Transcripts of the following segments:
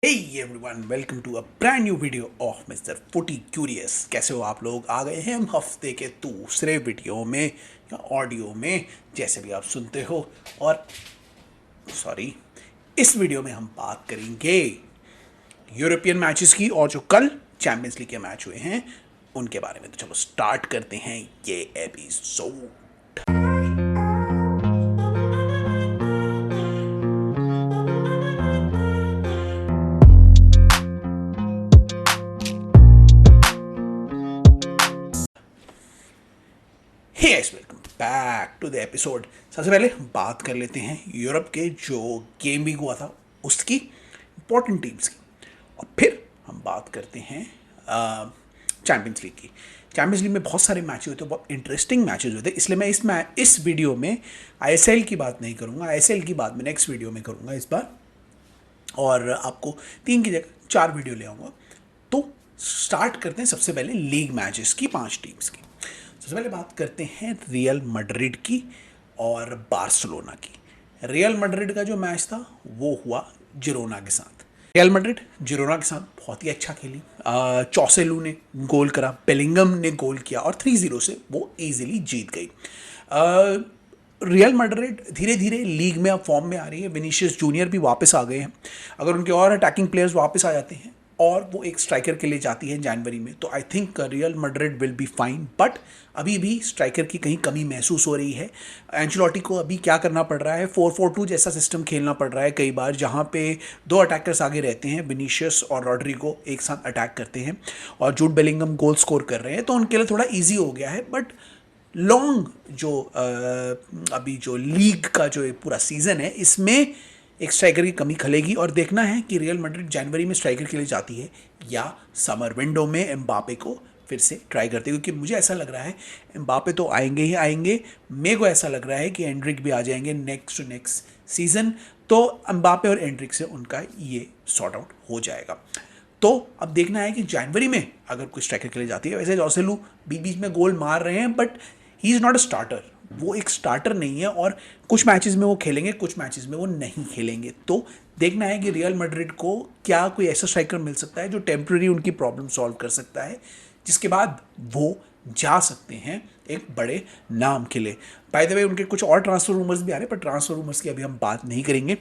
Hey everyone, welcome to a brand new video of Mr. Footy Curious। कैसे हो आप लोग? आ गए हैं हम हफ्ते के दूसरे वीडियो में या ऑडियो में, जैसे भी आप सुनते हो। और सॉरी, इस वीडियो में हम बात करेंगे यूरोपियन मैचेस की, और जो कल चैंपियंस लीग के मैच हुए हैं उनके बारे में। तो चलो स्टार्ट करते हैं ये episode. Hey guys, welcome back to the episode. सबसे पहले बात कर लेते हैं यूरोप के जो गेम वीक हुआ था उसकी, इंपॉर्टेंट टीम्स की, और फिर हम बात करते हैं चैंपियंस लीग की। चैंपियंस लीग में बहुत सारे मैच हुए थे, बहुत इंटरेस्टिंग मैचेस हुए थे, इसलिए मैं इस वीडियो में आईएसएल की बात नहीं करूँगा। आईएसएल की बात मैं नेक्स्ट वीडियो में करूँगा इस बार, और आपको 3 की जगह 4 वीडियो ले आऊँगा। तो स्टार्ट करते हैं सबसे पहले लीग मैचेस की, 5 टीम्स की। सबसे पहले बात करते हैं रियल मैड्रिड की और बार्सिलोना की। रियल मैड्रिड का जो मैच था वो हुआ जिरोना के साथ। रियल मैड्रिड जिरोना के साथ बहुत ही अच्छा खेली। चौसेलू ने गोल करा, बेलिंगम ने गोल किया और 3-0 से वो इजीली जीत गई। रियल मैड्रिड धीरे धीरे लीग में अब फॉर्म में आ रही है। विनीशियस जूनियर भी वापस आ गए हैं। अगर उनके और अटैकिंग प्लेयर्स वापस आ जाते हैं और वो एक स्ट्राइकर के लिए जाती है जनवरी में, तो I think real Madrid will be fine. But अभी भी स्ट्राइकर की कहीं कमी महसूस हो रही है। एंचेलोटी को अभी क्या करना पड़ रहा है, 4-4-2 जैसा सिस्टम खेलना पड़ रहा है कई बार, जहाँ पे 2 अटैकर्स आगे रहते हैं, विनीशियस और रॉड्रिगो एक साथ अटैक करते हैं और जूड बेलिंगम गोल स्कोर कर रहे हैं, तो उनके लिए थोड़ा ईजी हो गया है। बट लॉन्ग जो अभी जो लीग का जो पूरा सीजन है, इसमें एक स्ट्राइकर की कमी खलेगी, और देखना है कि रियल मैड्रिड जनवरी में स्ट्राइकर के लिए जाती है या समर विंडो में एम्बापे को फिर से ट्राई करते हैं। क्योंकि मुझे ऐसा लग रहा है एम्बापे तो आएंगे ही आएंगे। मेरे को ऐसा लग रहा है कि एंड्रिक भी आ जाएंगे नेक्स्ट सीजन, तो एम्बापे और एंड्रिक से उनका ये सॉर्ट आउट हो जाएगा। तो अब देखना है कि जनवरी में अगर कोई स्ट्राइकर के लिए जाती है। वैसे जॉसेलू बीच बीच में गोल मार रहे हैं, but he is not a starter. वो एक स्टार्टर नहीं है, और कुछ मैचेस में वो खेलेंगे, कुछ मैचेस में वो नहीं खेलेंगे। तो देखना है कि रियल मैड्रिड को क्या कोई ऐसा स्ट्राइकर मिल सकता है जो टेम्प्रेरी उनकी प्रॉब्लम सॉल्व कर सकता है, जिसके बाद वो जा सकते हैं एक बड़े नाम के लिए। बाय द वे, उनके कुछ और ट्रांसफर रूमर्स भी आ रहे हैं, पर ट्रांसफर रूमर्स की अभी हम बात नहीं करेंगे।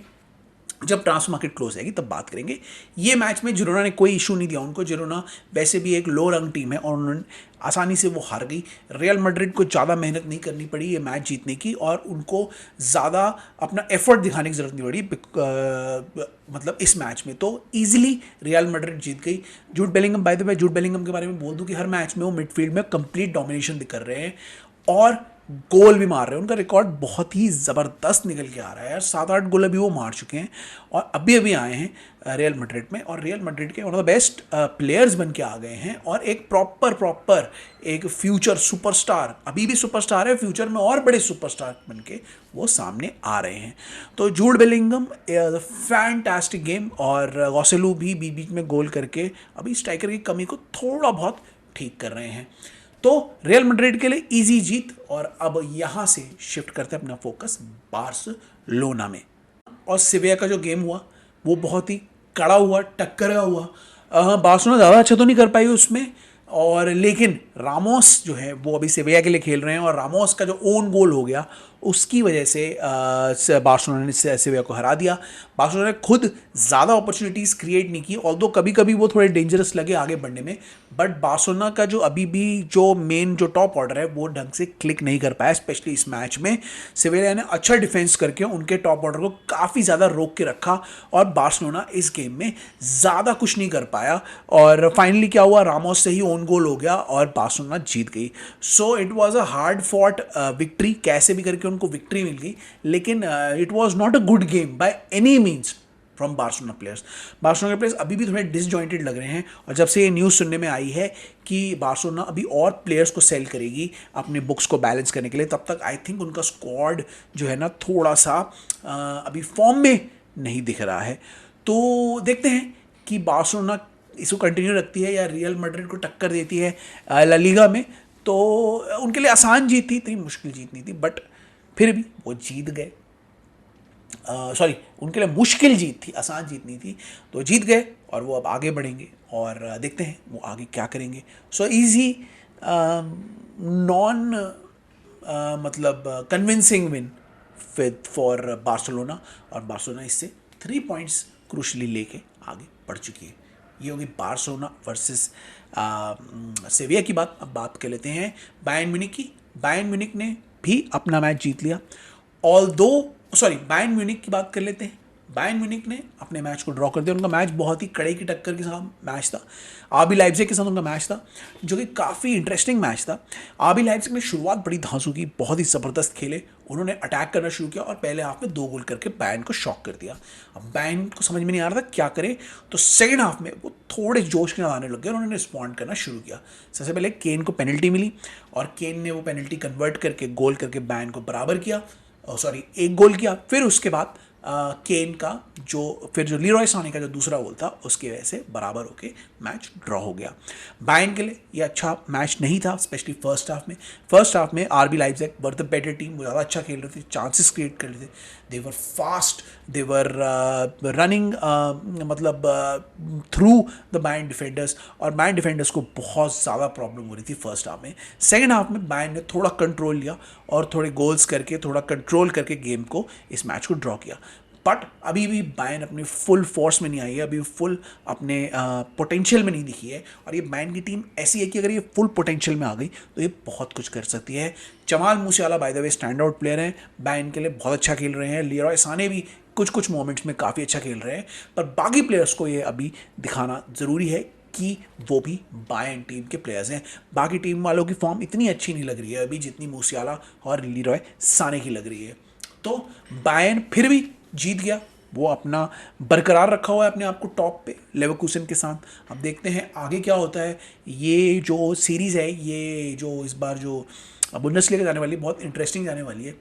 जब ट्रांसफर मार्केट क्लोज आएगी तब बात करेंगे। ये मैच में जिरोना ने कोई इशू नहीं दिया उनको। जिरोना वैसे भी एक लो रंग टीम है और उन्होंने आसानी से वो हार गई। रियल मैड्रिड को ज़्यादा मेहनत नहीं करनी पड़ी ये मैच जीतने की, और उनको ज़्यादा अपना एफर्ट दिखाने की ज़रूरत नहीं पड़ी। मतलब इस मैच में तो ईजिली रियल मैड्रिड जीत गई। Jude Bellingham, bye the way, Jude Bellingham के बारे में बोल दूं कि हर मैच में वो मिडफील्ड में कंप्लीट डोमिनेशन कर रहे हैं और गोल भी मार रहे हैं। उनका रिकॉर्ड बहुत ही ज़बरदस्त निकल के आ रहा है यार। 7-8 गोल अभी वो मार चुके हैं और अभी अभी आए हैं रियल मैड्रिड में, और रियल मैड्रिड के one of the best players बन के आ गए हैं, और एक प्रॉपर एक फ्यूचर सुपरस्टार, अभी भी सुपरस्टार है, फ्यूचर में और बड़े सुपरस्टार बन के वो सामने आ रहे हैं। तो जूड बेलिंगम फैंटास्टिक गेम, और गॉसेलू भी बीच बीच में गोल करके अभी स्ट्राइकर की कमी को थोड़ा बहुत ठीक कर रहे हैं। तो रियल मैड्रिड के लिए इजी जीत। और अब यहां से शिफ्ट करते हैं अपना फोकस बार्सिलोना में। और सिविया का जो गेम हुआ वो बहुत ही कड़ा हुआ, टक्कर हुआ। बार्सिलोना ज़्यादा अच्छा तो नहीं कर पाई उसमें, और लेकिन रामोस जो है वो अभी सेविया के लिए खेल रहे हैं, और रामोस का जो ओन गोल हो गया उसकी वजह से बार्सिलोना ने सेविया को हरा दिया। बार्सिलोना ने खुद ज़्यादा अपॉर्चुनिटीज़ क्रिएट नहीं की, ऑल्दो कभी कभी वो थोड़े डेंजरस लगे आगे बढ़ने में, बट बार्सिलोना का जो अभी भी जो मेन जो टॉप ऑर्डर है वो ढंग से क्लिक नहीं कर पाया। स्पेशली इस मैच में सेविया ने अच्छा डिफेंस करके उनके टॉप ऑर्डर को काफ़ी ज़्यादा रोक के रखा, और बार्सिलोना इस गेम में ज़्यादा कुछ नहीं कर पाया। और फाइनली क्या हुआ, रामोस से ही ओन गोल हो गया और बार्सिलोना जीत गई। So it was a hard fought victory, कैसे भी करके उनको विक्ट्री मिल गई, लेकिन it was not a good game by any means from Barcelona players. Barcelona के प्लेयर्स अभी भी थोड़े डिसजॉइंटेड लग रहे हैं, और जब से ये न्यूज़ सुनने में आई है कि बार्सिलोना अभी और प्लेयर्स को सेल करेगी अपने बुक्स को बैलेंस करने के लिए, तब तक आई थिंक उनका स्क्वाड जो है ना थोड़ा सा अभी फॉर्म में नहीं दिख रहा है। तो देखते हैं कि बार्सिलोना इसको कंटिन्यू रखती है या रियल मैड्रिड को टक्कर देती है ला लीगा में। तो उनके लिए आसान जीत थी, इतनी मुश्किल जीत नहीं थी, बट फिर भी वो जीत गए। सॉरी उनके लिए मुश्किल जीत थी, आसान जीत नहीं थी, तो जीत गए और वो अब आगे बढ़ेंगे और देखते हैं वो आगे क्या करेंगे। सो इजी नॉन मतलब convincing win with for Barcelona, और बार्सिलोना इससे 3 पॉइंट्स क्रूशली लेके आगे बढ़ चुकी है। ये होगी बार्सिलोना वर्सेस सेविया की बात। अब बात कर लेते हैं बायर्न म्यूनिख की। बायर्न म्यूनिख ने भी अपना मैच जीत लिया, बायर्न म्यूनिख की बात कर लेते हैं। बायर्न म्यूनिख ने अपने मैच को ड्रॉ कर दिया। उनका मैच बहुत ही कड़े की टक्कर के साथ मैच था। आरबी लाइप्जिग के साथ उनका मैच था, जो कि काफ़ी इंटरेस्टिंग मैच था। आरबी लाइप्जिग ने शुरुआत बड़ी धांसू की, बहुत ही ज़बरदस्त खेले। उन्होंने अटैक करना शुरू किया और पहले हाफ में 2 गोल करके बायर्न को शॉक कर दिया। अब बायर्न को समझ में नहीं आ रहा था क्या करे, तो सेकेंड हाफ में वो थोड़े जोश के आने लग गए और उन्होंने रिस्पॉन्ड करना शुरू किया। सबसे पहले केन को पेनल्टी मिली और केन ने वो पेनल्टी कन्वर्ट करके गोल करके बायर्न को बराबर किया, एक गोल किया। फिर उसके बाद केन का जो लीरॉय साने का जो दूसरा गोल था उसकी वजह से बराबर होके मैच ड्रॉ हो गया। बायर्न के लिए ये अच्छा मैच नहीं था, स्पेशली फर्स्ट हाफ में RB Leipzig were the better team. वो ज़्यादा अच्छा खेल रहे थे, चांसेस क्रिएट कर रहे थे, दे वर फास्ट, दे वर रनिंग मतलब थ्रू द बायर्न डिफेंडर्स, और बायर्न डिफेंडर्स को बहुत ज़्यादा प्रॉब्लम हो रही थी फर्स्ट हाफ में। सेकेंड हाफ में बायर्न ने थोड़ा कंट्रोल लिया और थोड़े गोल्स करके, थोड़ा कंट्रोल करके गेम को, इस मैच को ड्रॉ किया। बट अभी भी बायर्न अपने फुल फोर्स में नहीं आई है, अभी फुल अपने पोटेंशियल में नहीं दिखी है। और ये बायर्न की टीम ऐसी है कि अगर ये फुल पोटेंशियल में आ गई तो ये बहुत कुछ कर सकती है। Jamal मूसियाला bye the way stand out player हैं, बायर्न के लिए बहुत अच्छा खेल रहे हैं। लीरॉय साने भी कुछ मोमेंट्स में काफ़ी अच्छा खेल रहे हैं, पर बाकी प्लेयर्स को ये अभी दिखाना ज़रूरी है कि वो भी बायर्न टीम के प्लेयर्स हैं। बाकी टीम वालों की फॉर्म इतनी अच्छी नहीं लग रही है अभी जितनी मूसियाला और लीरॉय साने की लग रही है। तो बायर्न फिर भी जीत गया, वो अपना बरकरार रखा हुआ है अपने आप को टॉप पे लेवरकुसन के साथ। अब देखते हैं आगे क्या होता है। ये जो सीरीज़ है, ये जो इस बार जो बुंडेसलीगा जाने वाली है, बहुत इंटरेस्टिंग जाने वाली है।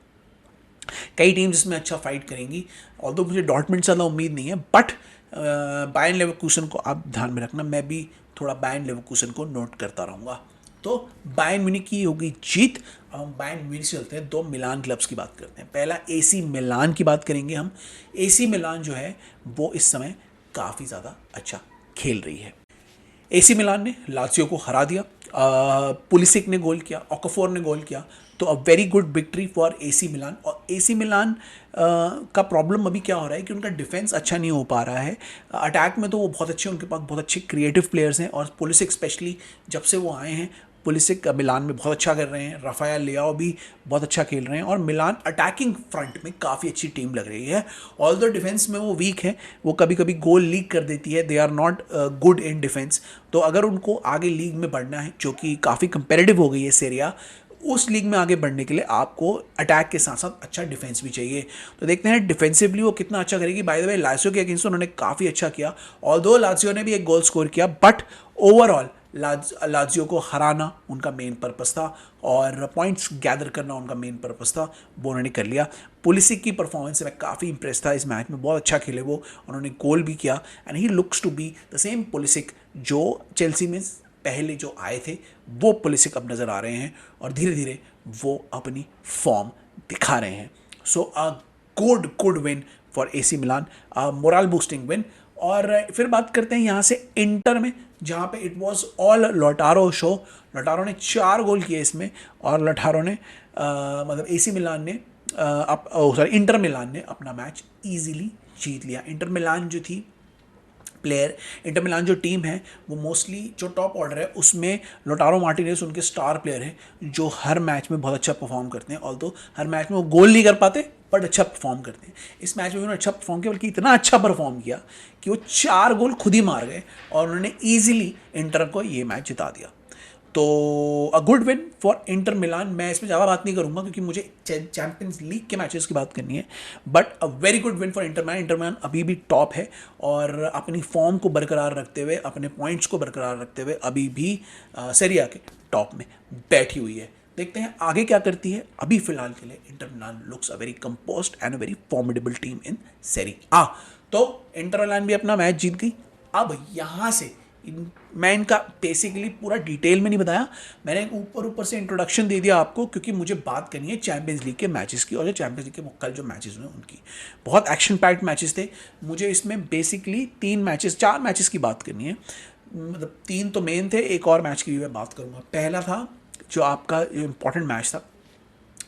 कई टीम्स इसमें अच्छा फाइट करेंगी, ऑल्दो मुझे डॉर्टमुंड से ज़्यादा उम्मीद नहीं है, बट बायर्न लेवरकुसन को आप ध्यान में रखना, मैं भी थोड़ा बायर्न लेवरकुसन को नोट करता रहूँगा। तो बायर्न म्यूनिख की होगी जीत। अब हम बायर्न म्यूनिख से चलते हैं, 2 मिलान क्लब्स की बात करते हैं। पहला एसी मिलान की बात करेंगे हम। एसी मिलान जो है वो इस समय काफ़ी ज़्यादा अच्छा खेल रही है। एसी मिलान ने लाजियो को हरा दिया, पुलिसिक ने गोल किया, ओकाफोर ने गोल किया, तो a very good victory for AC मिलान। और एसी मिलान का प्रॉब्लम अभी क्या हो रहा है कि उनका डिफेंस अच्छा नहीं हो पा रहा है। अटैक में तो वो बहुत अच्छे, उनके पास बहुत अच्छे क्रिएटिव प्लेयर्स हैं, और पुलिसिक स्पेशली जब से वो आए हैं, पुलिसिक मिलान में बहुत अच्छा कर रहे हैं। राफायल लियाओ भी बहुत अच्छा खेल रहे हैं, और मिलान अटैकिंग फ्रंट में काफ़ी अच्छी टीम लग रही है। ऑल्दो डिफेंस में वो वीक है, वो कभी कभी गोल लीक कर देती है, they are not good in defence. तो अगर उनको आगे लीग में बढ़ना है, जो कि काफ़ी कंपेरेटिव हो गई है सेरिया, उस लीग में आगे बढ़ने के लिए आपको अटैक के साथ साथ अच्छा डिफेंस भी चाहिए। तो देखते हैं डिफेंसिवली वो कितना अच्छा करेगी। बाय द वे लाजियो के अगेंस्ट उन्होंने काफ़ी अच्छा किया, ऑल्दो लाजियो ने भी एक गोल स्कोर किया, बट ओवरऑल लाजियो को हराना उनका मेन पर्पस था और पॉइंट्स गैदर करना उनका मेन पर्पस था, वो उन्होंने कर लिया। पुलिसिक की परफॉर्मेंस से मैं काफ़ी इंप्रेस था इस मैच में, बहुत अच्छा खेले वो, उन्होंने गोल भी किया, and he looks to be the same Pulisic जो चेल्सी में पहले जो आए थे, वो पुलिसिक अब नज़र आ रहे हैं और धीरे धीरे वो अपनी फॉर्म दिखा रहे हैं। So a good win for AC Milan, morale boosting win. और फिर बात करते हैं यहाँ से इंटर में, जहाँ पे इट वाज ऑल लोटारो शो। लोटारो ने 4 गोल किए इसमें, और लोटारो ने मतलब एसी मिलान ने इंटर मिलान ने अपना मैच इजीली जीत लिया। इंटर मिलान जो थी इंटर मिलान जो टीम है वो मोस्टली जो टॉप ऑर्डर है उसमें लोटारो मार्टिनेज उनके स्टार प्लेयर हैं जो हर मैच में बहुत अच्छा परफॉर्म करते हैं। ऑल्दो हर मैच में वो गोल नहीं कर पाते बट अच्छा परफॉर्म करते हैं। इस मैच में उन्होंने अच्छा परफॉर्म किया, बल्कि इतना अच्छा परफॉर्म किया कि वो 4 गोल खुद ही मार गए और उन्होंने ईजिली इंटर को ये मैच जिता दिया। तो अ good win for Inter Milan. मैं इसमें ज़्यादा बात नहीं करूंगा क्योंकि मुझे चैंपियंस लीग के मैचेस की बात करनी है, but a very good win for Inter Milan. Inter Milan अभी भी टॉप है और अपनी फॉर्म को बरकरार रखते हुए, अपने पॉइंट्स को बरकरार रखते हुए अभी भी सेरिया के टॉप में बैठी हुई है। देखते हैं आगे क्या करती है। अभी फिलहाल के लिए Inter Milan looks a very composed and a very formidable team in Serie A. तो इंटर मिलान भी अपना मैच जीत गई। अब यहाँ से मैं इनका बेसिकली पूरा डिटेल में नहीं बताया, मैंने ऊपर ऊपर से इंट्रोडक्शन दे दिया आपको, क्योंकि मुझे बात करनी है चैंपियंस लीग के मैचेस की, और जो चैंपियंस लीग के कल जो मैचेस हुए उनकी। बहुत एक्शन पैक्ड मैचेस थे। मुझे इसमें बेसिकली 4 मैचेस की बात करनी है, मतलब 3 तो मेन थे, एक और मैच की भी मैं बात करूँगा। पहला था जो आपका इम्पॉर्टेंट मैच था,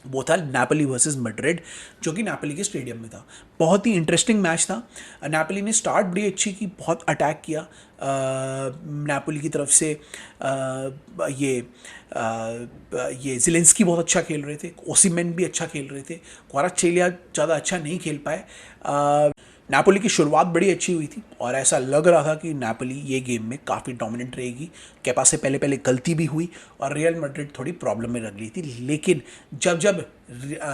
वो था नापोली वर्सेस मैड्रिड, जो कि नापोली के स्टेडियम में था। बहुत ही इंटरेस्टिंग मैच था। नापोली ने स्टार्ट बड़ी अच्छी की, बहुत अटैक किया नापोली की तरफ से। ये ज़िलेंस्की बहुत अच्छा खेल रहे थे, ओसिमेन भी अच्छा खेल रहे थे, क्वाराटस्खेलिया ज़्यादा अच्छा नहीं खेल पाए। नापोली की शुरुआत बड़ी अच्छी हुई थी और ऐसा लग रहा था कि नापोली ये गेम में काफ़ी डोमिनेंट रहेगी। केपा से पहले पहले गलती भी हुई और रियल मैड्रिड थोड़ी प्रॉब्लम में लग रही थी, लेकिन जब जब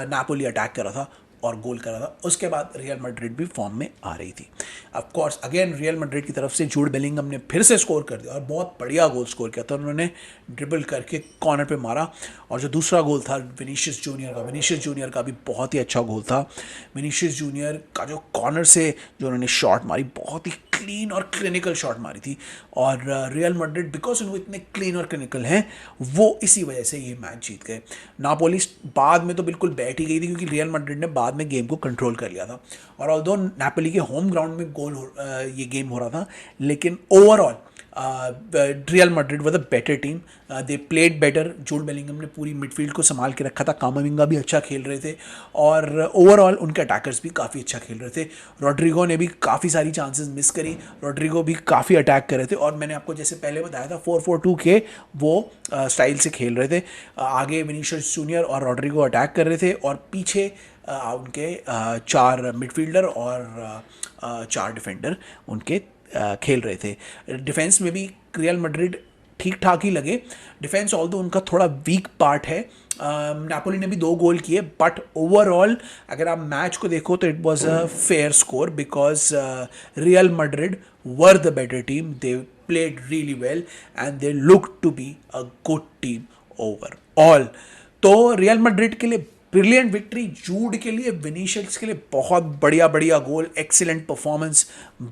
नापोली अटैक कर रहा था और गोल कर रहा था, उसके बाद रियल मैड्रिड भी फॉर्म में आ रही थी। Of course again real Madrid की तरफ से जूड बेलिंगम ने फिर से स्कोर कर दिया और बहुत बढ़िया गोल स्कोर किया था। उन्होंने ड्रिबल करके कॉर्नर पे मारा, और जो दूसरा गोल था विनीशियस जूनियर का भी बहुत ही अच्छा गोल था। विनीशियस जूनियर का जो कॉर्नर से जो उन्होंने शॉट मारी, बहुत ही क्लीन और क्लिनिकल शॉट मारी थी, और रियल मैड्रिड बिकॉज वो इतने क्लीन और क्लिनिकल हैं, वो इसी वजह से ये मैच जीत गए। नापोली बाद में तो बिल्कुल बैठ ही गई थी, क्योंकि रियल मैड्रिड ने बाद में गेम को कंट्रोल कर लिया था। और ऑल्दो नापोली के होम ग्राउंड में ये गेम हो रहा था, लेकिन overall real Madrid was a better team. They played better. Jude Bellingham ने पूरी मिडफील्ड को संभाल के रखा था, कामाविंगा भी अच्छा खेल रहे थे, और ओवरऑल उनके अटैकर्स भी काफ़ी अच्छा खेल रहे थे। रॉड्रिगो ने भी काफ़ी सारी चांसेस मिस करी, रॉड्रिगो भी काफ़ी अटैक कर रहे थे, और मैंने आपको जैसे पहले बताया था 4-4-2 के वो स्टाइल से खेल रहे थे। आगे विनीशियस जूनियर और रॉड्रिगो अटैक कर रहे थे, और पीछे उनके 4 मिडफील्डर और 4 डिफेंडर उनके खेल रहे थे। डिफेंस में भी रियल मैड्रिड ठीक ठाक ही लगे। डिफेंस ऑल्दो उनका थोड़ा वीक पार्ट है। नापोली ने भी 2 गोल किए, बट ओवरऑल अगर आप मैच को देखो तो it was a fair score, because Real Madrid were the better team. They played really well and they look to be a good team overall. तो रियल मैड्रिड के लिए ब्रिलियंट विक्ट्री, जूड के लिए, विनीशियस के लिए बहुत बढ़िया बढ़िया goal, excellent performance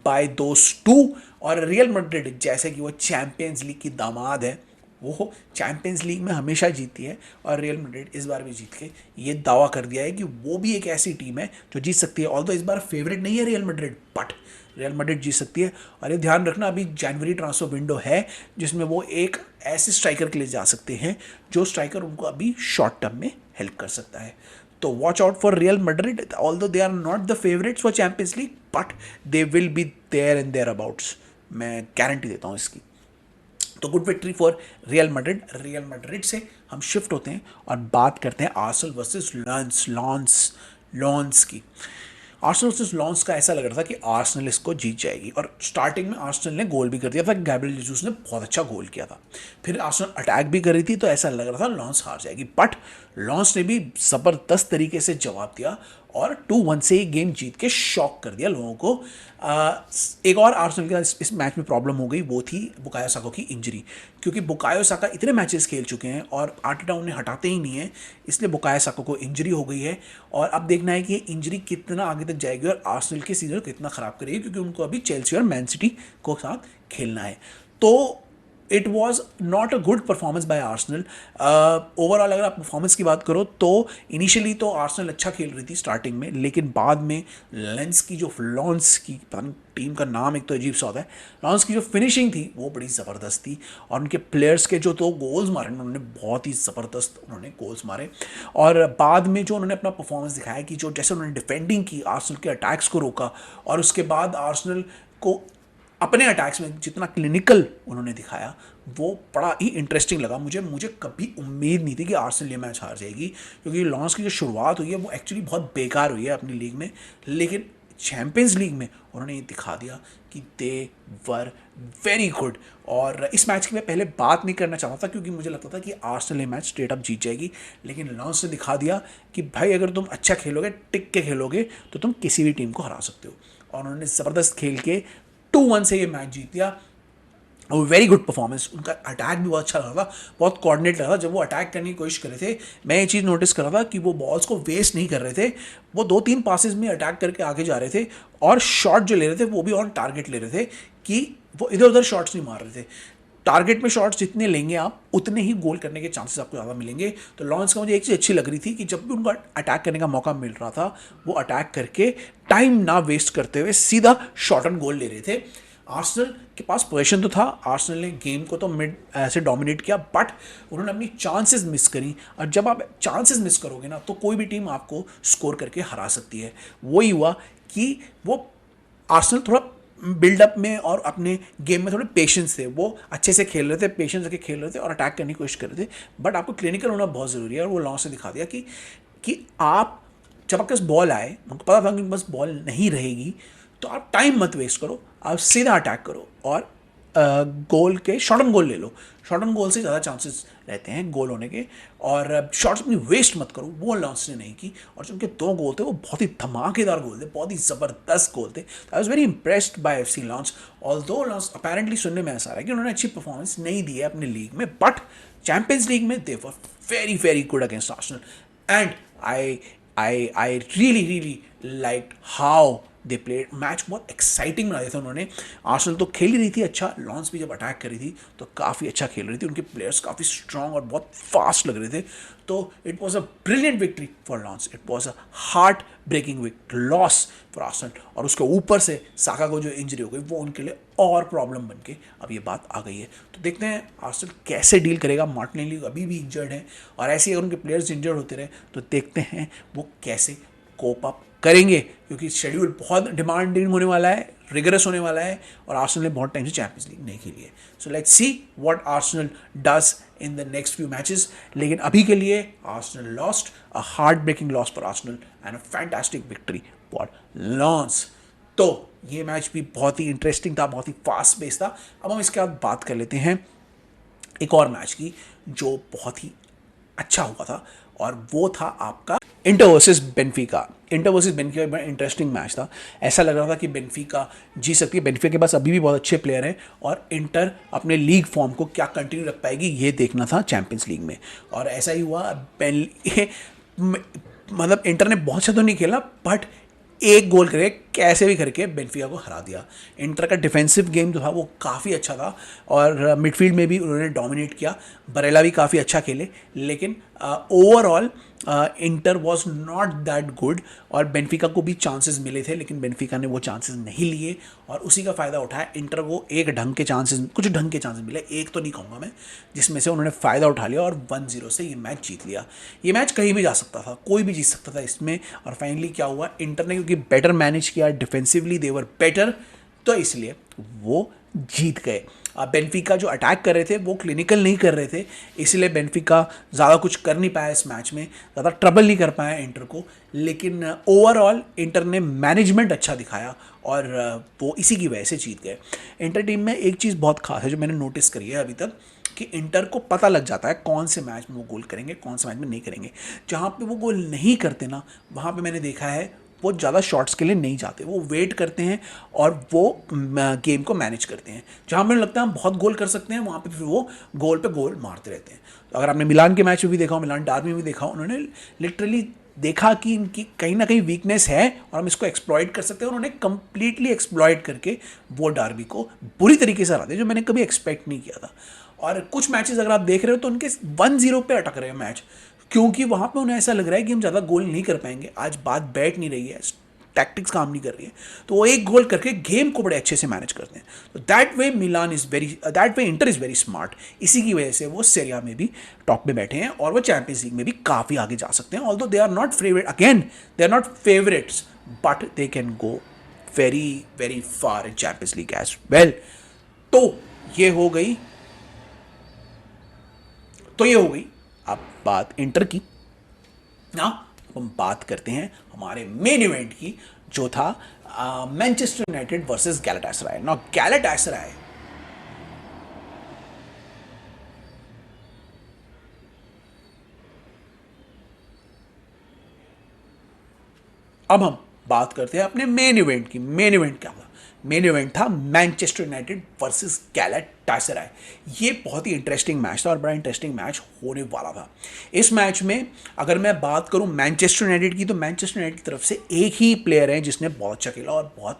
by those two. और रियल मैड्रिड जैसे कि वो चैंपियंस लीग की दामाद है, वो चैंपियंस लीग में हमेशा जीती है, और रियल मैड्रिड इस बार भी जीत के ये दावा कर दिया है कि वो भी एक ऐसी टीम है जो जीत सकती है। ऑल्दो इस बार फेवरेट नहीं है Real Madrid, but Real Madrid जीत सकती है। और ये ध्यान रखना, अभी जनवरी ट्रांसफर विंडो है, जिसमें वो एक ऐसे स्ट्राइकर के लिए जा सकते हैं जो स्ट्राइकर उनको अभी शॉर्ट टर्म में हेल्प कर सकता है। तो watch out for Real Madrid, although they are not the favourites for Champions League, but they will be there and thereabouts, मैं गारंटी देता हूँ इसकी। तो good victory for Real Madrid. Real Madrid से हम शिफ्ट होते हैं और बात करते हैं आर्सेनल वर्सेस लॉन्स की। आर्सेनल वर्सेस लॉन्स का ऐसा लग रहा था कि आर्सेनल इसको जीत जाएगी, और स्टार्टिंग में आर्सेनल ने गोल भी कर दिया था। गैब्रियल जीसस ने बहुत अच्छा गोल किया था, फिर आर्सेनल अटैक भी कर रही थी, तो ऐसा लग रहा था लॉन्स हार जाएगी, बट लॉन्स ने भी ज़बरदस्त तरीके से जवाब दिया और 2-1 से ही गेम जीत के शॉक कर दिया लोगों को। एक और आर्सेनल के इस मैच में प्रॉब्लम हो गई, वो थी बुकायो साका की इंजरी, क्योंकि बुकायो साका इतने मैचेस खेल चुके हैं और आर्टेटा उन्हें हटाते ही नहीं है, इसलिए बुकायो साका को इंजरी हो गई है। और अब देखना है कि ये इंजरी कितना आगे तक जाएगी और आर्सेनल के सीजन को कितना ख़राब करेगी, क्योंकि उनको अभी चेल्सी और मैन सिटी को साथ खेलना है। तो it was not a good performance by Arsenal. Overall अगर आप परफॉर्मेंस की बात करो तो इनिशियली तो आर्सेनल अच्छा खेल रही थी स्टार्टिंग में, लेकिन बाद में लॉन्स की पता नहीं टीम का नाम एक तो अजीब सा होता है, लॉन्स की जो फिनिशिंग थी वो बड़ी ज़बरदस्त थी, और उनके प्लेयर्स के जो 2 गोल्स मारे उन्होंने बहुत ही ज़बरदस्त उन्होंने गोल्स मारे। और बाद में जो उन्होंने अपना परफॉर्मेंस दिखाया कि जो जैसे उन्होंने डिफेंडिंग की, आर्सेनल के अटैक्स को रोका, और उसके बाद आर्सेनल को अपने अटैक्स में जितना क्लिनिकल उन्होंने दिखाया वो बड़ा ही इंटरेस्टिंग लगा मुझे कभी उम्मीद नहीं थी कि आर्सेनल ये मैच हार जाएगी, क्योंकि लॉन्स की जो शुरुआत हुई है वो एक्चुअली बहुत बेकार हुई है अपनी लीग में, लेकिन चैंपियंस लीग में उन्होंने ये दिखा दिया कि दे वर वेरी गुड। और इस मैच की मैं पहले बात नहीं करना चाहता था, क्योंकि मुझे लगता था कि आर्सेनल ये मैच स्ट्रेट अप जीत जाएगी, लेकिन लॉन्स ने दिखा दिया कि भाई अगर तुम अच्छा खेलोगे, टिक के खेलोगे, तो तुम किसी भी टीम को हरा सकते हो। और उन्होंने ज़बरदस्त खेल के 2-1 से ये मैच जीत लिया। वेरी गुड परफॉर्मेंस, उनका अटैक भी बहुत अच्छा लगा था, बहुत कोऑर्डिनेट लगा था। जब वो अटैक करने की कोशिश कर रहे थे, मैं ये चीज़ नोटिस कर रहा था कि वो बॉल्स को वेस्ट नहीं कर रहे थे, वो 2-3 पासेस में अटैक करके आगे जा रहे थे, और शॉट जो ले रहे थे वो भी ऑन टारगेट ले रहे थे, कि वो इधर उधर शॉट्स नहीं मार रहे थे। टारगेट में शॉट्स जितने लेंगे आप उतने ही गोल करने के चांसेस आपको ज़्यादा मिलेंगे। तो लॉन्स का मुझे एक चीज़ अच्छी लग रही थी कि जब भी उनको अटैक करने का मौका मिल रहा था वो अटैक करके टाइम ना वेस्ट करते हुए सीधा शॉट ऑन गोल ले रहे थे। आर्सेनल के पास पोजीशन तो था, आर्सेनल ने गेम को तो मिड ऐसे डोमिनेट किया, बट उन्होंने अपनी चांसेस मिस करी। और जब आप चांसेस मिस करोगे ना तो कोई भी टीम आपको स्कोर करके हरा सकती है। वही हुआ कि वो आर्सेनल थोड़ा बिल्डअप में और अपने गेम में थोड़े पेशेंस थे, वो अच्छे से खेल रहे थे, पेशेंस रख के खेल रहे थे और अटैक करने की कोशिश कर रहे थे। बट आपको क्लिनिकल होना बहुत ज़रूरी है और वो लॉन्च ने दिखा दिया कि आप जब आपके पास बॉल आए, उनको पता था कि बस बॉल नहीं रहेगी, तो आप टाइम मत वेस्ट करो, आप सीधा अटैक करो और गोल के शॉट ऑन गोल ले लो। शॉट ऑन गोल से ज़्यादा चांसेस रहते हैं गोल होने के, और शॉट्स अपनी वेस्ट मत करो। वो लॉन्च ने नहीं की और जो उनके 2 गोल थे वो बहुत ही धमाकेदार गोल थे, बहुत ही ज़बरदस्त गोल थे। I was very impressed by FC launch. Although launch apparently सुनने में ऐसा रहा है कि उन्होंने अच्छी परफॉर्मेंस नहीं दी है अपने लीग में, बट चैंपियंस लीग में they were very very good against Arsenal. And I really like how they played. Match बहुत एक्साइटिंग बना दिया था उन्होंने। आर्सेनल तो खेल ही रही थी अच्छा, लॉन्स भी जब अटैक करी थी तो काफ़ी अच्छा खेल रही थी, उनके प्लेयर्स काफ़ी स्ट्रांग और बहुत फास्ट लग रहे थे। तो it was a brilliant victory for Lens, it was a heartbreaking loss for Arsenal. और उसके ऊपर से साका को जो इंजरी हो गई वो उनके लिए और प्रॉब्लम बन के अब ये बात आ गई है। तो देखते हैं आर्सेनल कैसे डील करेगा। मार्टिनेली अभी भी इंजर्ड है और ऐसे ही अगर उनके प्लेयर्स इंजर्ड होते रहे तो देखते हैं वो कैसे कोप अप करेंगे, क्योंकि शेड्यूल बहुत डिमांडिंग होने वाला है, रिगरस होने वाला है और आर्सेनल ने बहुत टाइम से चैंपियंस लीग नहीं खेली है। So let's see what Arsenal does in the next few matches. लेकिन अभी के लिए Arsenal lost, a heartbreaking loss for Arsenal and a fantastic victory for Lens. तो ये मैच भी बहुत ही इंटरेस्टिंग था, बहुत ही फास्ट बेस था। अब हम इसके बाद बात कर लेते हैं एक और मैच की जो बहुत ही अच्छा हुआ था, और वो था आपका inter versus Benfica. Inter versus Benfica बड़ा इंटरेस्टिंग मैच था। ऐसा लग रहा था कि बेनफिका जी सकती है, बेनफिका के पास अभी भी बहुत अच्छे प्लेयर हैं और इंटर अपने लीग फॉर्म को क्या कंटिन्यू रख पाएगी ये देखना था चैंपियंस लीग में, और ऐसा ही हुआ। मतलब इंटर ने बहुत अच्छा तो नहीं खेला, बट एक गोल करके कैसे भी करके बेनफिका को हरा दिया। इंटर का डिफेंसिव गेम जो था वो काफ़ी अच्छा था और मिडफील्ड में भी उन्होंने डोमिनेट किया। बरेला भी काफ़ी अच्छा खेले, लेकिन overall inter was not that good और बेनफिका को भी चांसेस मिले थे, लेकिन बेनफिका ने वो चांसेस नहीं लिए और उसी का फ़ायदा उठाया। इंटर को एक ढंग के चांसेस, कुछ ढंग के चांसेस मिले, एक तो नहीं कहूँगा मैं, जिसमें से उन्होंने फ़ायदा उठा लिया और 1-0 से ये मैच जीत लिया। ये मैच कहीं भी जा सकता था, कोई भी जीत सकता था इसमें, और फाइनली क्या हुआ, इंटर ने क्योंकि बेटर मैनेज किया, डिफेंसिवली दे वर बेटर, तो इसलिए वो जीत गए। बेनफिका जो अटैक कर रहे थे वो क्लिनिकल नहीं कर रहे थे, इसलिए बेनफिका ज़्यादा कुछ कर नहीं पाया इस मैच में, ज़्यादा ट्रबल नहीं कर पाया इंटर को। लेकिन ओवरऑल इंटर ने मैनेजमेंट अच्छा दिखाया और वो इसी की वजह से जीत गए। इंटर टीम में एक चीज़ बहुत खास है जो मैंने नोटिस करी है अभी तक, कि इंटर को पता लग जाता है कौन से मैच में वो गोल करेंगे, कौन से मैच में नहीं करेंगे। जहाँ पे वो गोल नहीं करते ना, वहाँ पे मैंने देखा है वो ज़्यादा शॉट्स के लिए नहीं जाते, वो वेट करते हैं और वो गेम को मैनेज करते हैं। जहाँ मुझे लगता है हम बहुत गोल कर सकते हैं, वहाँ पे फिर वो गोल पे गोल मारते रहते हैं। तो अगर आपने मिलान के मैच में भी देखा हो, मिलान डार्बी में भी देखा हो, उन्होंने लिटरली देखा कि इनकी कहीं ना कहीं वीकनेस है और हम इसको एक्सप्लॉइट कर सकते हैं, और उन्होंने कंप्लीटली एक्सप्लॉइट करके वो डार्बी को बुरी तरीके से हरा दिया, जो मैंने कभी एक्सपेक्ट नहीं किया था। और कुछ मैचेस अगर आप देख रहे हो तो उनके 1-0 पे अटक रहे हैं मैच, क्योंकि वहाँ पे उन्हें ऐसा लग रहा है कि हम ज़्यादा गोल नहीं कर पाएंगे, आज बात बैठ नहीं रही है, टैक्टिक्स काम नहीं कर रही है, तो वो एक गोल करके गेम को बड़े अच्छे से मैनेज करते हैं। तो that way Milan is very, that way inter is very smart. इसी की वजह से वो सीरिया में भी टॉप पे बैठे हैं और वो चैंपियंस लीग में भी काफ़ी आगे जा सकते हैं। Although they are not favourite, again they are not favourites, but they can go very very far in Champions League as well. तो ये हो गई, तो ये हो गई अब बात इंटर की ना। हम बात करते हैं हमारे मेन इवेंट की, जो था मैनचेस्टर यूनाइटेड वर्सेस गैलाटासराय। ना गैलाटासराय अब हम बात करते हैं अपने मेन इवेंट की। मेन इवेंट क्या था? मेन इवेंट था मैनचेस्टर यूनाइटेड वर्सेस गैलाटासराय। ये बहुत ही इंटरेस्टिंग मैच था और बड़ा इंटरेस्टिंग मैच होने वाला था। इस मैच में अगर मैं बात करूं मैनचेस्टर यूनाइटेड की, तो मैनचेस्टर यूनाइटेड की तरफ से एक ही प्लेयर है जिसने बहुत अच्छा खेला और बहुत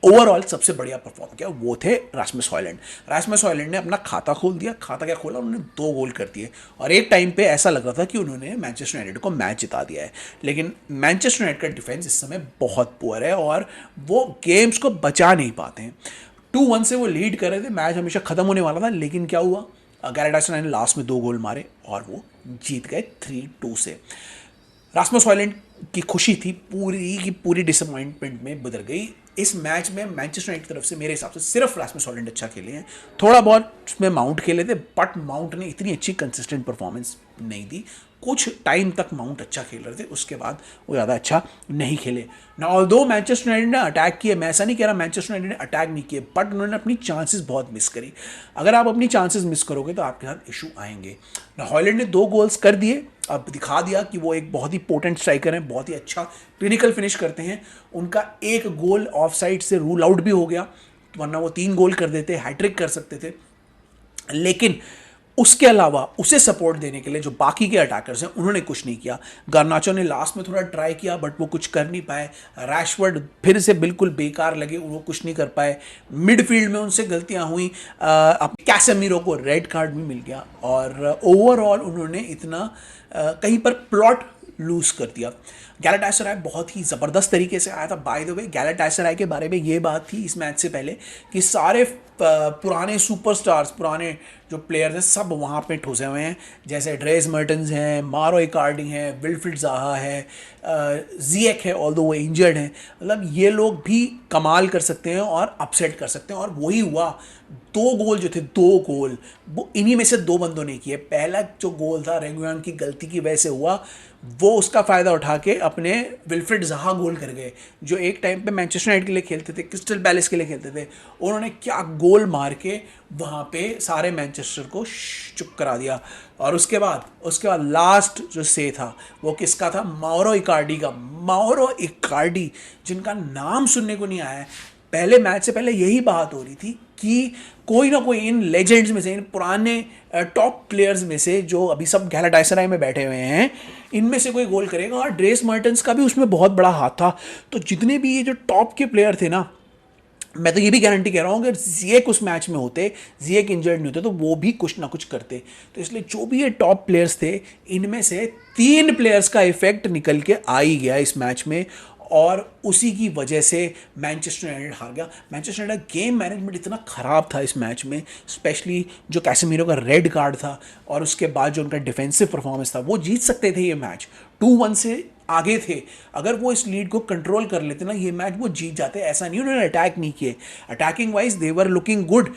ओवरऑल सबसे बढ़िया परफॉर्म किया वो थे रास्मस हॉयलैंड। रास्मस हॉयलैंड ने अपना खाता खोल दिया। खाता क्या खोला, उन्होंने 2 गोल कर दिए और एक टाइम पे ऐसा लग रहा था कि उन्होंने मैनचेस्टर यूनाइटेड को मैच जिता दिया है। लेकिन मैनचेस्टर यूनाइटेड का डिफेंस इस समय बहुत पुअर है और वो गेम्स को बचा नहीं पाते हैं। 2-1 से वो लीड कर रहे थे, मैच हमेशा खत्म होने वाला था, लेकिन क्या हुआ, गैलाटासराय ने लास्ट में 2 गोल मारे और वो जीत गए 3-2 से। रास्मस हॉयलैंड की खुशी थी पूरी की पूरी डिसअपॉइंटमेंट में बदल गई। इस मैच में मैनचेस्टर यूनाइटेड की तरफ से मेरे हिसाब से सिर्फ रास्मस हॉयलैंड अच्छा खेले हैं, थोड़ा बहुत उसमें माउंट खेले थे, बट माउंट ने इतनी अच्छी कंसिस्टेंट परफॉर्मेंस नहीं दी। कुछ टाइम तक माउंट अच्छा खेल रहे थे, उसके बाद वो ज़्यादा अच्छा नहीं खेले ना। ऑल्दो मैनचेस्टर यूनाइटेड ने अटैक किए, मैं ऐसा नहीं कह रहा मैनचेस्टर यूनाइटेड ने अटैक नहीं किए, बट उन्होंने अपनी चांसेस बहुत मिस करी। अगर आप अपनी चांसेस मिस करोगे तो आपके साथ इशू आएंगे ना। हॉयलैंड ने 2 गोल्स कर दिए, अब दिखा दिया कि वो एक बहुत ही पोटेंट स्ट्राइकर हैं, बहुत ही अच्छा क्लिनिकल फिनिश करते हैं। उनका एक गोल ऑफ साइड से रूल आउट भी हो गया, वरना वो 3 गोल कर देते, हैट्रिक कर सकते थे। लेकिन उसके अलावा उसे सपोर्ट देने के लिए जो बाकी के अटैकर्स हैं उन्होंने कुछ नहीं किया। गार्नाचो ने लास्ट में थोड़ा ट्राई किया बट वो कुछ कर नहीं पाए। रैशवर्ड फिर से बिल्कुल बेकार लगे, वो कुछ नहीं कर पाए। मिडफील्ड में उनसे गलतियां हुई, अब कैसेमीरो को रेड कार्ड भी मिल गया और ओवरऑल उन्होंने इतना कहीं पर प्लॉट लूज कर दिया। गैलाटासराय बहुत ही ज़बरदस्त तरीके से आया था। बाय द वे गैलाटासराय के बारे में ये बात थी इस मैच से पहले कि सारे पुराने सुपरस्टार्स, पुराने जो प्लेयर्स हैं सब वहाँ पे ठुसे हुए हैं, जैसे ड्रेस मर्टन्स हैं, मारो इकार्डी हैं, विल्फ्रिड ज़ाहा है, जिएक है ऑल्दो वो इंजर्ड हैं। मतलब ये लोग भी कमाल कर सकते हैं और अपसेट कर सकते हैं और वही हुआ। 2 गोल जो थे, 2 गोल वो इन्हीं में से 2 बंदों ने किए। पहला जो गोल था रेगुलन की गलती की वजह से हुआ, वो उसका फ़ायदा उठा के अपने विल्फ्रिड ज़ाहा गोल कर गए, जो एक टाइम पे मैनचेस्टर यूनाइटेड के लिए खेलते थे, क्रिस्टल पैलेस के लिए खेलते थे। उन्होंने क्या गोल मार के वहाँ पे सारे मैनचेस्टर को चुप करा दिया। और उसके बाद लास्ट जो से था वो किसका था, माउरो इकार्डी का। माउरो इकार्डी जिनका नाम सुनने को नहीं आया है, पहले मैच से पहले यही बात हो रही थी कि कोई ना कोई इन लेजेंड्स में से, इन पुराने टॉप प्लेयर्स में से जो अभी सब गैलाटासराय में बैठे हुए हैं, इनमें से कोई गोल करेगा। और ड्रेस मर्टन्स का भी उसमें बहुत बड़ा हाथ था। तो जितने भी ये जो टॉप के प्लेयर थे ना, मैं तो ये भी गारंटी कह रहा हूँ अगर जिएक उस मैच में होते, जिएक इंजर्ड नहीं होते, तो वो भी कुछ ना कुछ करते। तो इसलिए जो भी ये टॉप प्लेयर्स थे, इनमें से 3 प्लेयर्स का इफेक्ट निकल के आ ही गया इस मैच में और उसी की वजह से मैनचेस्टर यूनाइटेड हार गया। मैनचेस्टर यूनाइटेड गेम मैनेजमेंट इतना ख़राब था इस मैच में, स्पेशली जो कैसेमीरो का रेड कार्ड था और उसके बाद जो उनका डिफेंसिव परफॉर्मेंस था, वो जीत सकते थे ये मैच। 2-1 से आगे थे, अगर वो इस लीड को कंट्रोल कर लेते ना, ये मैच वो जीत जाते। ऐसा नहीं उन्होंने अटैक नहीं किए, attacking wise they were looking good.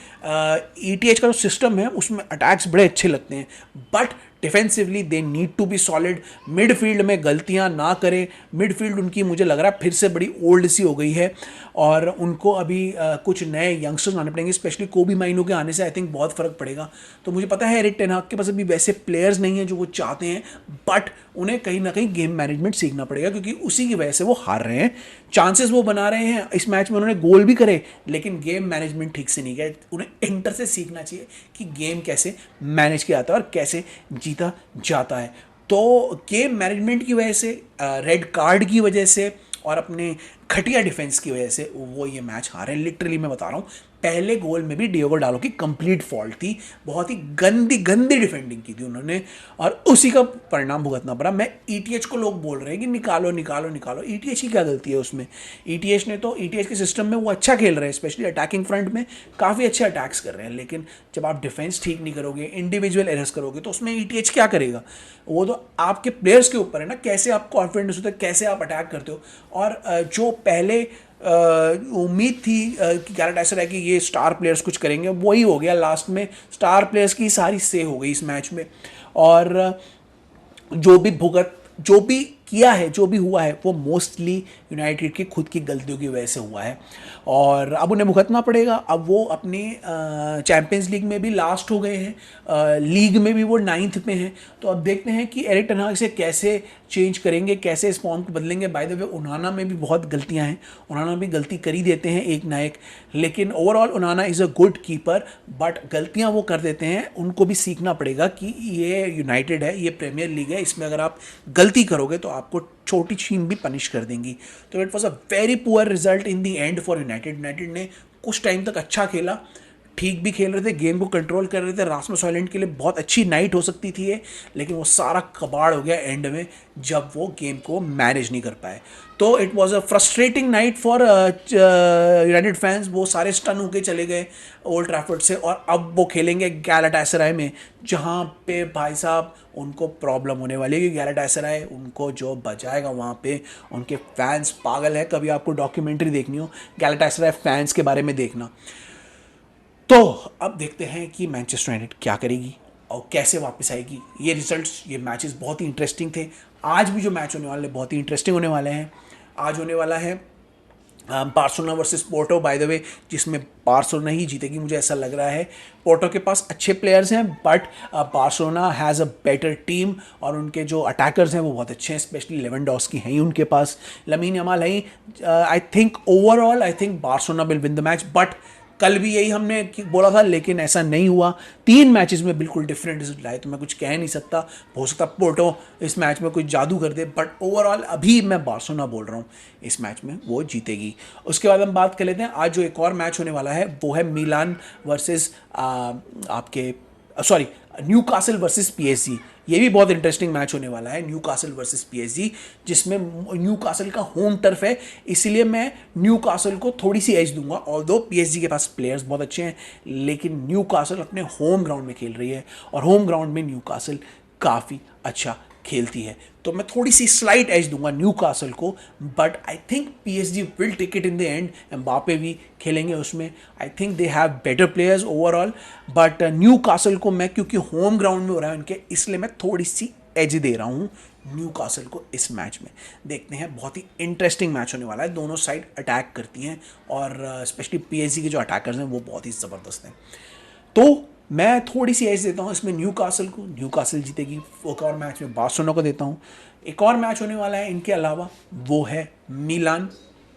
ETH का जो सिस्टम है उसमें अटैक्स बड़े अच्छे लगते हैं, but defensively they need to be solid. Midfield में गलतियां ना करें। मिडफील्ड उनकी मुझे लग रहा है फिर से बड़ी ओल्ड सी हो गई है और उनको अभी कुछ नए यंगस्टर्स आने पड़ेंगे, स्पेशली कोबी माइनो के आने से आई थिंक बहुत फ़र्क पड़ेगा। तो मुझे पता है एरिक टेन हाग के पास अभी वैसे प्लेयर्स नहीं हैं जो वो चाहते हैं, बट उन्हें कहीं ना कहीं गेम मैनेजमेंट सीखना पड़ेगा क्योंकि उसी की वजह से वो हार रहे हैं। चांसेस वो बना रहे हैं, इस मैच में उन्होंने गोल भी करे, लेकिन गेम मैनेजमेंट ठीक से नहीं किया। उन्हें इंटर से सीखना चाहिए कि गेम कैसे मैनेज किया जाता है और कैसे जीता जाता है। तो गेम मैनेजमेंट की वजह से, रेड कार्ड की वजह से और अपने घटिया डिफेंस की वजह से वो ये मैच हारे। लिटरली मैं बता रहा हूँ, पहले गोल में भी डियोगो डालो की कंप्लीट फॉल्ट थी, बहुत ही गंदी गंदी डिफेंडिंग की थी उन्होंने और उसी का परिणाम भुगतना पड़ा। मैं ईटीएच को लोग बोल रहे हैं कि निकालो निकालो निकालो, ईटीएच की क्या गलती है उसमें? ईटीएच ने तो, ईटीएच के सिस्टम में वो अच्छा खेल रहे हैं, स्पेशली अटैकिंग फ्रंट में काफ़ी अच्छे अटैक्स कर रहे हैं, लेकिन जब आप डिफेंस ठीक नहीं करोगे, इंडिविजुअल एरर्स करोगे, तो उसमें ईटीएच क्या करेगा? वो तो आपके प्लेयर्स के ऊपर है ना, कैसे आप कॉन्फिडेंस होता है, कैसे आप अटैक करते हो। और जो पहले उम्मीद थी कि गैलाटासराय की ये स्टार प्लेयर्स कुछ करेंगे, वही हो गया। लास्ट में स्टार प्लेयर्स की सारी से हो गई इस मैच में और जो भी किया है, जो भी हुआ है, वो मोस्टली यूनाइटेड की खुद की गलतियों की वजह से हुआ है और अब उन्हें भुगतना पड़ेगा। अब वो अपने चैंपियंस लीग में भी लास्ट हो गए हैं, लीग में भी वो 9th पे हैं। तो अब देखते हैं कि एरिक टेन हाग से कैसे चेंज करेंगे, कैसे इस फॉर्म को बदलेंगे। बाय द वे ओनाना में भी बहुत गलतियां हैं, ओनाना भी गलती कर ही देते हैं एक ना एक, लेकिन overall ओनाना is a good keeper, but गलतियां वो कर देते हैं। उनको भी सीखना पड़ेगा कि ये यूनाइटेड है, ये प्रीमियर लीग है, इसमें अगर आप गलती करोगे तो आपको छोटी टीम भी पनिश कर देंगी। तो it was a very poor result in the and for United. United ने कुछ टाइम तक अच्छा खेला, ठीक भी खेल रहे थे, गेम को कंट्रोल कर रहे थे। रासमस हॉयलैंड के लिए बहुत अच्छी नाइट हो सकती थी ये, लेकिन वो सारा कबाड़ हो गया एंड में जब वो गेम को मैनेज नहीं कर पाए। तो it was a frustrating night for United fans. वो सारे स्टन होके चले गए ओल्ड ट्रैफर्ड से, और अब वो खेलेंगे गैलाटासराय में, जहाँ पे भाई साहब उनको प्रॉब्लम होने वाली है कि गैलाटासराय उनको जो बजाएगा वहाँ पे। उनके फैंस पागल है। कभी आपको डॉक्यूमेंट्री देखनी हो गैलाटासराय फैंस के बारे में देखना। तो अब देखते हैं कि मैनचेस्टर यूनाइटेड क्या करेगी और कैसे वापस आएगी। ये रिजल्ट्स, ये मैचेस बहुत ही इंटरेस्टिंग थे। आज भी जो मैच होने वाले बहुत ही इंटरेस्टिंग होने वाले हैं। आज होने वाला है Barcelona versus Porto, by the way, जिसमें बार्सिलोना ही जीतेगी मुझे ऐसा लग रहा है। पोर्टो के पास अच्छे प्लेयर्स हैं, but Barcelona has a better team, और उनके जो अटैकर्स हैं वो बहुत अच्छे हैं, स्पेशली लेवेंडोस्की हैं ही उनके पास, लमीन यमाल है। आई think overall I think Barcelona will win the match. But कल भी यही हमने बोला था, लेकिन ऐसा नहीं हुआ। 3 मैचेस में बिल्कुल डिफरेंट रिजल्ट आए, तो मैं कुछ कह नहीं सकता। हो सकता पोर्टो इस मैच में कोई जादू कर दे, बट ओवरऑल अभी मैं बार्सिलोना बोल रहा हूँ इस मैच में वो जीतेगी। उसके बाद हम बात कर लेते हैं, आज जो एक और मैच होने वाला है वो है मिलान वर्सेस आपके सॉरी न्यूकासल वर्सेस पीएसजी। ये भी बहुत इंटरेस्टिंग मैच होने वाला है, न्यूकासल वर्सेस पीएसजी, जिसमें न्यूकासल का होम टर्फ है, इसीलिए मैं न्यूकासल को थोड़ी सी एज दूंगा। ऑल्दो पीएसजी के पास प्लेयर्स बहुत अच्छे हैं, लेकिन न्यूकासल अपने होम ग्राउंड में खेल रही है, और होम ग्राउंड में न्यूकासल काफ़ी अच्छा खेलती है, तो मैं थोड़ी सी स्लाइट एज दूंगा न्यूकासल को। But I think PSG will take it in the end. Mbappe भी खेलेंगे उसमें। I think they have better players overall, but Newcastle को मैं, क्योंकि होम ग्राउंड में हो रहा है उनके, इसलिए मैं थोड़ी सी एज दे रहा हूँ न्यूकासल को इस मैच में। देखते हैं, बहुत ही इंटरेस्टिंग मैच होने वाला है। दोनों साइड अटैक करती हैं, और स्पेशली पीएसजी के जो अटैकर्स हैं वो बहुत ही ज़बरदस्त हैं। तो मैं थोड़ी सी एज देता हूँ इसमें न्यूकासल को, न्यूकासल जीतेगी। एक और मैच में बार्सिलोना को देता हूँ। एक और मैच होने वाला है इनके अलावा, वो है मिलान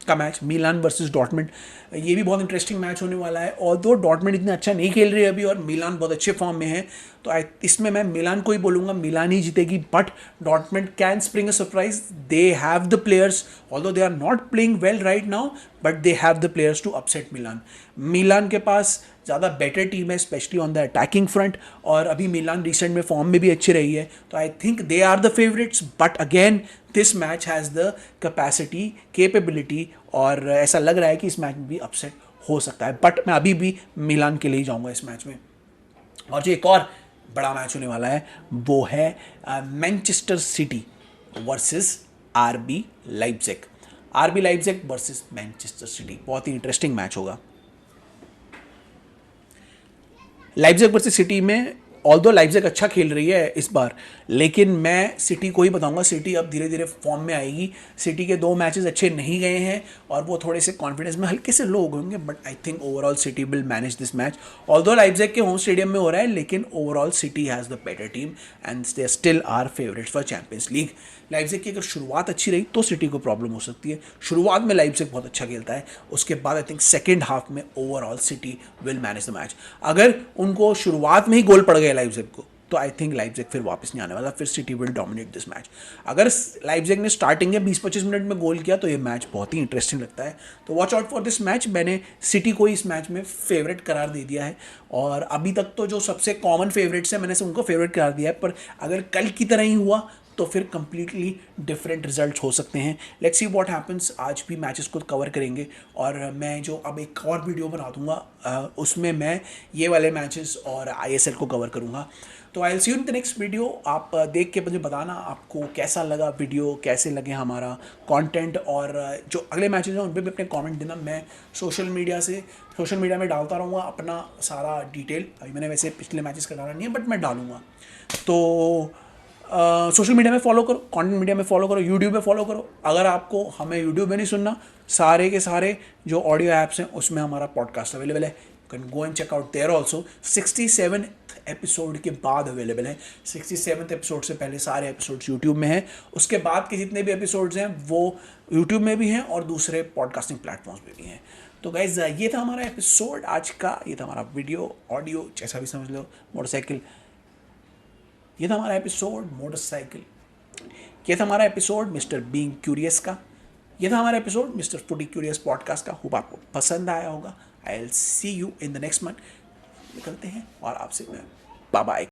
का मैच, मिलान वर्सेस डॉर्टमुंड। ये भी बहुत इंटरेस्टिंग मैच होने वाला है। और दो डॉर्टमुंड इतना अच्छा नहीं खेल रही है अभी, और मिलान बहुत अच्छे फॉर्म में है, तो इसमें मैं मिलान को ही बोलूँगा, मिलान ही जीतेगी। But Dortmund can spring a surprise. They have the players, although they are not playing well right now, but they have the players to upset Milan. Milan के पास ज़्यादा बेटर टीम है, especially on the attacking front, और अभी मिलान recent में form में भी अच्छी रही है, तो I think they are the favourites. But again this match has the capacity, capability, और ऐसा लग रहा है कि इस मैच में भी अपसेट हो सकता है। बट मैं अभी भी मिलान के लिए ही जाऊँगा इस मैच में। और जो एक और बड़ा मैच होने वाला है वो है Manchester City versus RB Leipzig. RB Leipzig versus Manchester City, बहुत ही इंटरेस्टिंग मैच होगा। लाइप्जिग वर्सेस सिटी में, ऑल्दो लाइप्जिग अच्छा खेल रही है इस बार, लेकिन मैं सिटी को ही बताऊंगा। सिटी अब धीरे धीरे फॉर्म में आएगी। सिटी के 2 मैचेस अच्छे नहीं गए हैं, और वो थोड़े से कॉन्फिडेंस में हल्के से लो होंगे, but I think overall City will manage this match. Although Leipzig के होम स्टेडियम में हो रहा है, लेकिन overall City has the better team and they still are favourites for Champions League. Leipzig की अगर शुरुआत अच्छी रही तो सिटी को प्रॉब्लम हो सकती है। शुरुआत में लाइप्जिग बहुत अच्छा खेलता है, उसके बाद आई थिंक सेकेंड हाफ में overall City will manage the match. अगर उनको शुरुआत में ही गोल पड़ गया लाइप्जिग को, तो आई थिंक लाइप्जिग फिर वापस नहीं आने वाला, फिर city will dominate this match. अगर लाइप्जिग ने स्टार्टिंग में 20-25 मिनट में गोल किया तो ये मैच बहुत ही इंटरेस्टिंग लगता है। तो watch out for this match. मैंने सिटी को इस मैच में फेवरेट करार दे दिया है, और अभी तक तो जो सबसे कॉमन फेवरेट्स हैं मैंने से उनको फेवरेट करार दिया है, पर अगर कल की तरह ही हुआ तो फिर कंप्लीटली डिफरेंट रिजल्ट हो सकते हैं। Let's see what happens. आज भी मैचेस को कवर करेंगे, और मैं जो अब एक और वीडियो बना दूंगा उसमें मैं ये वाले मैचेस और आईएसएल को कवर करूंगा। तो I will see you in the next video. आप देख के मुझे बताना आपको कैसा लगा वीडियो, कैसे लगे हमारा कंटेंट, और जो अगले मैचेस हैं उन पर भी अपने कमेंट देना। मैं सोशल मीडिया में डालता रहूँगा अपना सारा डिटेल। अभी मैंने वैसे पिछले मैचेस का डाला नहीं है, बट मैं डालूँगा। तो सोशल मीडिया में फॉलो करो, कंटेंट मीडिया में फॉलो करो, यूट्यूब में फॉलो करो। अगर आपको हमें यूट्यूब में नहीं सुनना, सारे के सारे जो ऑडियो ऐप्स हैं उसमें हमारा पॉडकास्ट अवेलेबल है। You can go and check out there also. 67 episode के बाद अवेलेबल है। 67 एपिसोड से पहले सारे एपिसोड्स यूट्यूब में हैं। उसके बाद के जितने भी एपिसोड्स हैं वो यूट्यूब में भी हैं और दूसरे पॉडकास्टिंग प्लेटफॉर्म्स पे भी हैं। तो गाइज ये था हमारा एपिसोड आज का, ये था हमारा वीडियो ऑडियो जैसा भी समझ लो, मोटरसाइकिल। ये था हमारा एपिसोड मोटरसाइकिल। ये था हमारा एपिसोड मिस्टर बीइंग क्यूरियस का। ये था हमारा episode mister foodie curious podcast का। होप आपको पसंद आया होगा। I will see you in the next month. निकलते हैं और आपसे बाय बाय।